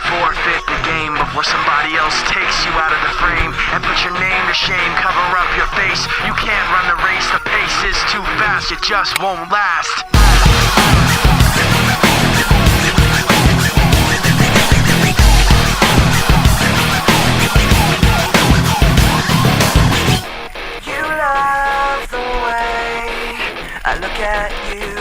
Forfeit the game before somebody else takes you out of the frame and put your name to shame, cover up your face. You can't run the race, the pace is too fast, it just won't last. You love the way I look at you.